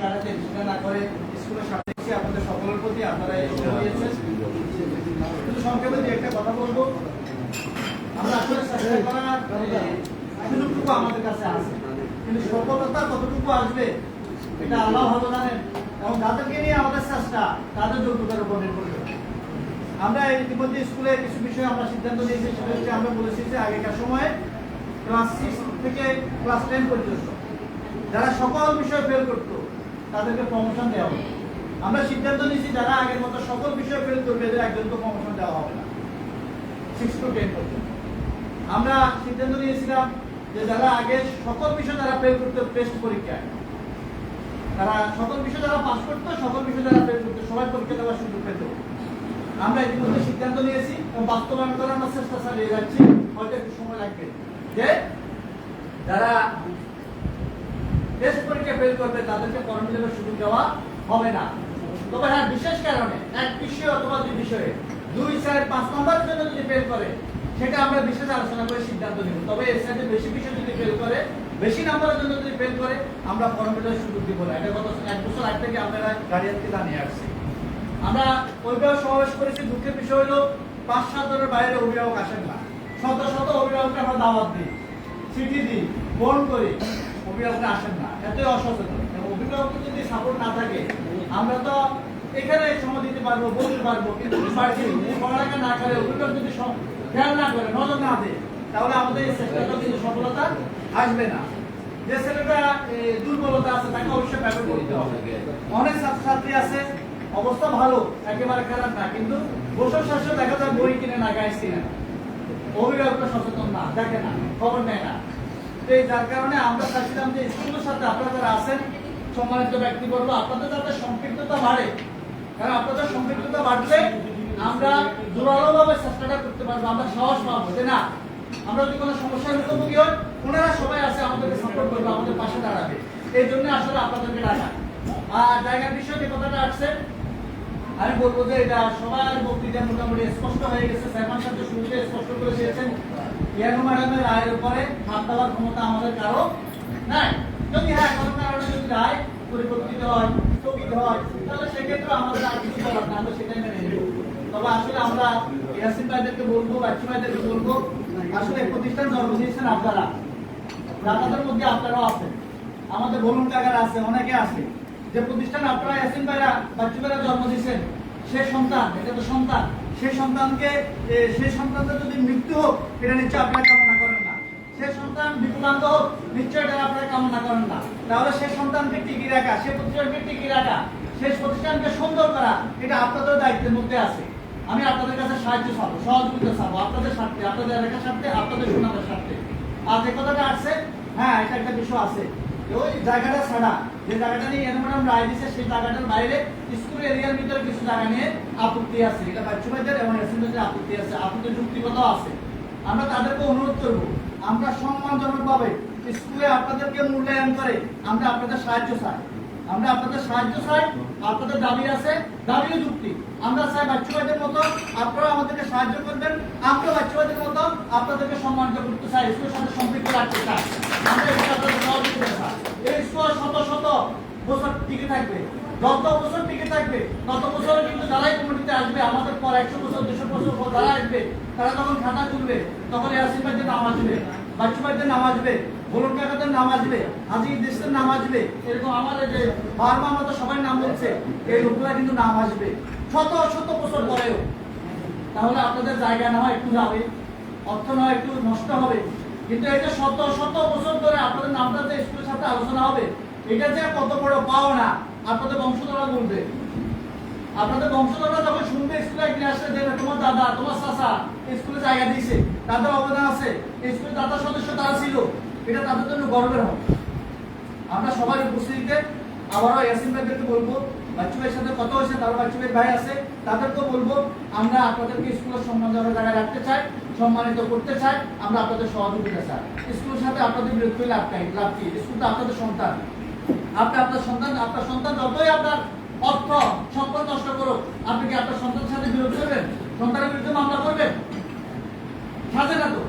কাটাতেন সেটা না করে স্কুলের সামনে এসে আপনাদের সকলের প্রতি আপনারা দিয়েছেন। শুধু সংক্ষেপে যে একটা কথা বলবো, আমরা আসলে চেষ্টা করার সুযোগটুকু আমাদের কাছে আছে, কিন্তু সফলতা কতটুকু আসবে এটা আল্লাহ ভালো জানেন, এবং যাদেরকে নিয়ে আমাদের চেষ্টা তাদের যোগ্যতার উপর নির্ভর করে। আমরা ইতিমধ্যে স্কুলে কিছু বিষয়ে আমরা সিদ্ধান্ত নিয়েছি, সেটা হচ্ছে আমরা বলেছি যে আগেকার সময়ে ক্লাস 6 থেকে ক্লাস 10 পর্যন্ত যারা সকল বিষয়ে ফেল করতো তাদেরকে প্রমোশন দেওয়া হবে। আমরা সিদ্ধান্ত নিয়েছি যারা আগের মতো সকল বিষয়ে ফেল করবে এদের একজনকে প্রমোশন দেওয়া হবে না 6 to 10 পর্যন্ত। আমরা সিদ্ধান্ত নিয়েছিলাম যে যারা আগে সকল বিষয়ে যারা ফেল করতো টেস্ট পরীক্ষায়, তারা সকল বিষয়ে যারা পাস করতো, সকল বিষয়ে যারা ফেল করতো সবাই পরীক্ষা দেওয়ার সুযোগ পেত। আমরা ইতিমধ্যে সিদ্ধান্ত নিয়েছি এবং বাস্তবায়ন করার আমরা চেষ্টা চালিয়ে যাচ্ছি, হয়তো একটু সময় লাগবে, যে যারা টেস্ট পরীক্ষা ফেল করবে তাদেরকে ফর্ম ফিল-আপের সুযোগ দেওয়া হবে না। তবে হ্যাঁ, বিশেষ কারণে এক বিষয় অথবা দুই বিষয়ে 2, 4, 5 নম্বরের জন্য যদি ফেল করে সেটা আমরা বিশেষ আলোচনা করে সিদ্ধান্ত নেব। তবে এর সাথে বেশি বিষয় যদি ফেল করে, বেশি নাম্বারের জন্য যদি ফেল করে, আমরা ফর্ম ফিল-আপের সুযোগ দিব না। এটা গত 1 বছর আগে থেকে আমরা গাড়িয়ানকে জানিয়ে আসছি। আমরা অভিভাবক সমাবেশ করেছি, দুঃখের বিষয় হলো 5-7 জনের বাইরে অভিভাবক আসেন না। শত শত অভিভাবককে আমরা দাওয়াত দিই, চিঠি দিই, ফোন করি, অভিভাবকরা আসেন না, এতই অসচেতন। অভিভাবকের যদি সাপোর্ট না থাকে আমরা তো এখানে সময় দিতে পারবো, বলতে পারবো, কিন্তু পড়ালেখা না করে অভিভাবক যদি খেয়াল না করে, নজর না দেয়, তাহলে আমাদের এই চেষ্টাটা কিন্তু সফলতা আসবে না। যে ছেলেটা দুর্বলতা আছে তাকে অবশ্যই ব্যবহার করতে হবে। অনেক ছাত্রছাত্রী আছে অবস্থা ভালো, একেবারে খারাপ না, কিন্তু বছর শেষে দেখা যায় বই কিনে না, গাইড কিনে না, অভিভাবকরা সচেতন না, দেখে না, খবর নেয় না। যার কারণে আমরা চাচ্ছিলাম যে স্কুলের সাথে আপনারা যারা আছেন সম্মানিত ব্যক্তি বলবো, আপনাদের যাতে সম্পৃক্ততা বাড়ে, কারণ আপনাদের সম্পৃক্ততা বাড়লে আমরা জোরালোভাবে চেষ্টাটা করতে পারবো, আমরা সাহস পাবো যে না, আমরা যদি কোনো সমস্যার মুখোমুখি হই ওনারা সবাই আছে আমাদেরকে সাপোর্ট করবে, আমাদের পাশে দাঁড়াবে। এই জন্য আসলে আপনাদেরকে ডাকা। আর জায়গার বিষয়ে যে কথাটা আসছে, আমি বলবো যে এটা সবার বক্তৃতা মোটামুটি স্পষ্ট হয়ে গেছে। চেয়ারম্যান সাহেব শুরুতে স্পষ্ট করে দিয়েছেন, ইয়ানু ম্যাডামের রায়ের উপরে হাত দেওয়ার ক্ষমতা আমাদের কারো নাই। যদি হ্যাঁ কোনো কারণে যদি রায় পরিবর্তিত হয়, স্থগিত হয়, তাহলে সেক্ষেত্রে আমাদের আর কিছু বলার না, আমরা সেটাই মেনে নেব। তবে আসলে আমরা ইয়াসিন ভাইদেরকে বলবো, বাচ্চু ভাইদেরকে বলবো, আসলে প্রতিষ্ঠান জন্ম দিয়েছেন আপনারা, আপনাদের মধ্যে আপনারাও আছেন, আমাদের বলুন কাকার আছে, অনেকে আছে, যে প্রতিষ্ঠান আপনারা ইয়াসিন ভাইরা, বাচ্চু ভাইরা জন্ম দিয়েছেন, সে সন্তান, এটা তো সন্তান, সেই সন্তানদের যদি মৃত্যু হোক এটা নিশ্চয় আপনারা কামনা করেন না। সে সন্তান বিকলাঙ্গ হোক নিশ্চয় এটা আপনারা কামনা করেন না। তাহলে সেই সন্তানকে টিকিয়ে রাখা, সে প্রতিষ্ঠানকে টিকিয়ে রাখা, সেই প্রতিষ্ঠানকে সুন্দর করা, এটা আপনাদের দায়িত্বের মধ্যে আছে। আমি আপনাদের কাছে সাহায্য চাবো, সহযোগিতা চাবো, আপনাদের স্বার্থে, আপনাদের এলাকার স্বার্থে, আপনাদের সুনামের স্বার্থে। আর যে কথাটা আসছে, হ্যাঁ এটা একটা বিষয় আছে, ওই জায়গাটা ছাড়া যে জায়গাটা নিয়ে ম্যাডাম রায় দিচ্ছে সেই জায়গাটার বাইরে স্কুল এরিয়ার ভিতরে কিছু জায়গা নিয়ে আপত্তি আছে, এটা বাচ্চু ভাইদের এবং এসএমদের আপত্তি আছে, আপত্তি যুক্তিগতও আছে। আমরা তাদেরকে অনুরোধ করব, আমরা সম্মানজনকভাবে স্কুলে আপনাদেরকে মূল্যায়ন করে আমরা আপনাদের সাহায্য চাই, আমরা আপনাদের সাহায্য চাই। আপনাদের দাবি আছে, দাবিও যুক্তি। আমরা চাই বাচ্চু ভাইদের মতো আপনারা আমাদেরকে সাহায্য করবেন, আমরা বাচ্চু ভাইদের মতো আপনাদেরকে সম্মানিত করতে চাই, স্কুলের সাথে সম্পৃক্ত রাখতে চাই। আমরা আপনাদের সহযোগিতা চাই। এই স্কুল শত শত বছর টিকে থাকবে, যত বছর টিকে থাকবে তত বছর কিন্তু যারাই কমিটিতে আসবে, আমাদের পর 100 বছর 200 বছর পর যারা আসবে, তারা যখন খাতা তুলবে তখন ইয়াসিন ভাইদের নাম আসবে, বাচ্চু ভাইদের নাম আসবে, বলুন কাকাদের নাম আসবে, হাজি দেশের নাম আসবে, এরকম আমাদের যে বারবার মতো সবাই নাম বলছে, এই লোকগুলা কিন্তু নাম আসবে শত শত বছর পরেও। তাহলে আপনাদের জায়গা না হয় একটু যাবে, অর্থ না হয় একটু নষ্ট হবে, কিন্তু এটা শত শত বছর ধরে আপনাদের নামটা যে স্কুলের সাথে আলোচনা হবে, এটা যে কত বড় পাওনা আপনাদের বংশধররা বলবে। আপনাদের বংশধররা যখন শুনবে স্কুলে একদিন আসলে যে তোমার দাদা, তোমার চাচা স্কুলে জায়গা দিয়েছে, তাদের অবদান আছে, স্কুলের দাদা সদস্য তারা ছিল, এটা তাদের জন্য গর্বের হবে। আমরা সবাই উপস্থিতিতে আবারও ইয়াসিন ভাইদেরকে বলবো, বাচ্চু ভাইয়ের সাথে কথা হয়েছে, তারও বাচ্চু ভাইয়ের ভাই আছে, তাদেরকেও বলবো আমরা আপনাদেরকে স্কুলের সম্মানজনক জায়গায় রাখতে চাই, সম্মানিত করতে চাই, আমরা আপনাদের সহযোগিতা চাই। স্কুলের সাথে আপনাদের বিরক্ত হলে লাভ কি? স্কুল তো আপনাদের সন্তান, আপনি আপনার সন্তান যতই আপনার অর্থ সম্পদ নষ্ট করুক, আপনি কি আপনার সন্তানের সাথে বিরোধ করবেন? সন্তানের বিরুদ্ধে মামলা করবেন? সাজে না তো,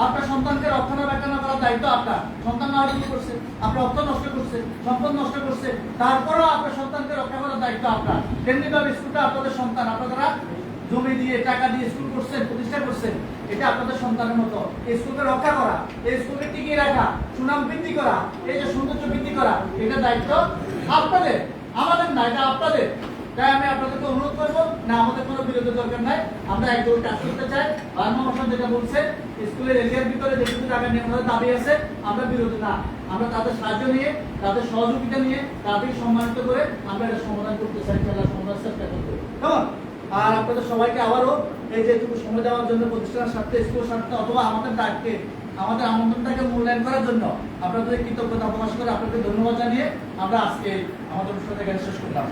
আপনার সন্তানকে রক্ষণাবেক্ষণ করার দায়িত্ব আপনার। সন্তান না কি করছে, আপনার অর্থ নষ্ট করছে, সম্পদ নষ্ট করছে, তারপরেও আপনার সন্তানকে রক্ষা করার দায়িত্ব আপনার। তেমনিভাবে স্কুলটা আপনাদের সন্তান, আপনারা জমি দিয়ে টাকা দিয়ে স্কুল করছেন, প্রতিষ্ঠা করছেন, এটা আপনাদের সন্তানের মতো। এই স্কুলকে রক্ষা করা, এই স্কুলকে টিকিয়ে রাখা, সুনাম বৃদ্ধি করা, এই যে সৌন্দর্য বৃদ্ধি করা, এটা দায়িত্ব আপনাদের, আমাদের না, এটা আপনাদের। তাই আমি আপনাদেরকে অনুরোধ করবো, না আমাদের কোনো বিরোধের দরকার নাই, আমরা একদম কাজ করতে চাই। বাংলা যেটা বলছে স্কুলের এরিয়ার ভিতরে যে কিছু টাকা নিয়ে আমাদের দাবি আছে, আমরা বিরোধী না, আমরা তাদের সাহায্য নিয়ে, তাদের সহযোগিতা নিয়ে, তাদের সম্মানিত করে আমরা এটা সমাধান করতে চাই, খেলার সমাধান চেষ্টা করতে। কেমন? আর আপনাদের সবাইকে আবারও এই যে একটু সময় দেওয়ার জন্য, প্রতিষ্ঠানের স্বার্থে, স্কুলের স্বার্থে, অথবা আমাদের ডাককে, আমাদের আমন্ত্রণটাকে মূল্যায়ন করার জন্য আপনাদের কৃতজ্ঞতা প্রকাশ করে আপনাদের ধন্যবাদ জানিয়ে আমরা আজকে আমাদের অনুষ্ঠানটা শেষ করলাম।